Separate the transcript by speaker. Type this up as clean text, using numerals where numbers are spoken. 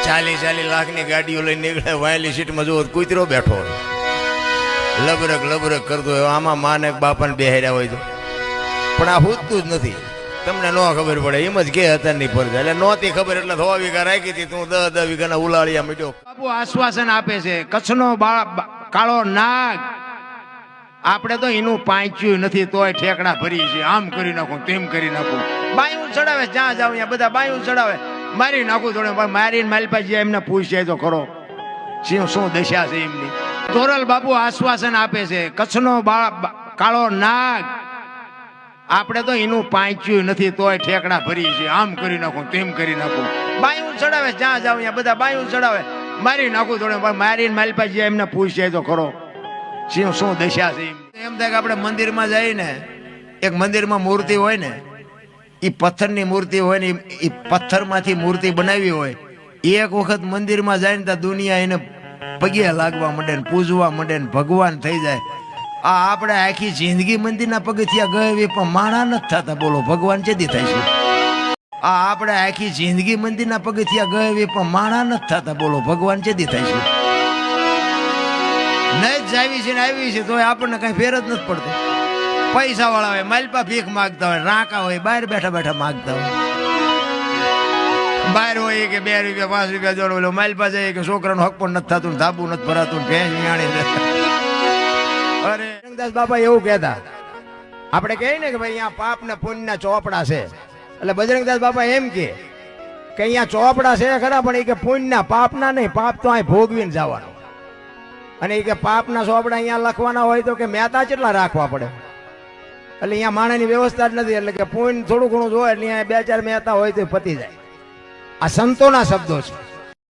Speaker 1: 40 લાખની ગાડીઓ લઈને નીકળે, વાયલી સીટમાં જુઓ કૂતરો બેઠો હોય, લબરક કરતો હોય, આમાં માને બાપાને બેહાર્યા હોય તો. પણ આ પૂછતું જ નથી, તમને ન ખબર પડે એમ જ કે હતા નહીં પડે. એટલે નહોતી ખબર એટલે 100 વીઘા રાખી હતી, તું 10 વીઘાના ઉલાળિયા મીઠો. બાપુ આશ્વાસન આપે છે, કચ્છનો કાળો નાગ. આપણે તો એનું પાંચ્યું નથી તોય ઠેકડા ભરી છે, આમ કરી નાખું તેમ કરી નાખું. બાયું ચડાવે, જ્યાં જાવ ત્યાં બધા બાયું ચડાવે, મારી નાખું થોડે. મારીને માલપાજી એમને પૂછે તો ખરો શું દશા છે એમની. તોરલ બાપુ આશ્વાસન આપે છે, કચ્છનો કાળો નાગ. આપણે તો એનું પાંચ્યું નથી તોય ઠેકડા ભરી છે, આમ કરી નાખું તેમ કરી નાખું. બાયું ચડાવે, જ્યાં જાવ ત્યાં બધા બાયું ચડાવે, મારી નાખું થોડે. મારીને માલપાજી એમને પૂછે તો ખરો શું દશા છે એમ. થાય કે આપણે મંદિરમાં જઈએ ને, એક મંદિરમાં મૂર્તિ હોય ને, એ પથ્થરની મૂર્તિ હોય ને, એ પથ્થરમાંથી મૂર્તિ બનાવી હોય. એક વખત મંદિરમાં જાય ને ત્યાં દુનિયા એને પગે લાગવા માંડે ને પૂજવા માંડે ને ભગવાન થઈ જાય. આ આપણે આખી જિંદગી મંદિરના પગથિયા ગયે પણ માણા નથી થતા. બોલો ભગવાન ચેદી થાય છે? આ આપણે આખી જિંદગી મંદિરના પગથિયા ગયે પણ માણા નથી થતા. બોલો ભગવાન ચેદી થાય છે? નહીં જ આવી છે ને આવી છે તો આપણને કઈ ફેર જ નથી પડતો. પૈસા વાળા હોય, માલપા ભીખ માગતા હોય, રાકા હોય, બહાર બેઠા માગતા હોય. બહાર હોય કે 2 રૂપિયા 5 રૂપિયા જોડો, માલપા જાય કે છોકરાનું હક પણ નથી થતું, ધાબુ નથી ભરાતું, ભેંસ વિયાણી. અરે બજરંગદાસ બાપા એવું કહેતા, આપણે કહીએ ને કે ભાઈ અહીંયા પાપ ને પુણ્યના ચોપડા છે, એટલે બજરંગદાસ બાપા એમ કે અહીંયા ચોપડા છે ખરા, પણ એ કે પુણ્યના પાપના નહીં, પાપ તો અહીં ભોગવીને જવાનું. અને એ કે પાપના ચોપડા અહીંયા લખવાના હોય તો કે મહેતા કેટલા રાખવા પડે, એટલે અહીંયા માણસની વ્યવસ્થા જ નથી. એટલે કે પુણ્ય થોડું ઘણું જોવે એટલે અહીંયા 2-4 મહેતા હોય તો પતી જાય. આ સંતોના શબ્દો છે.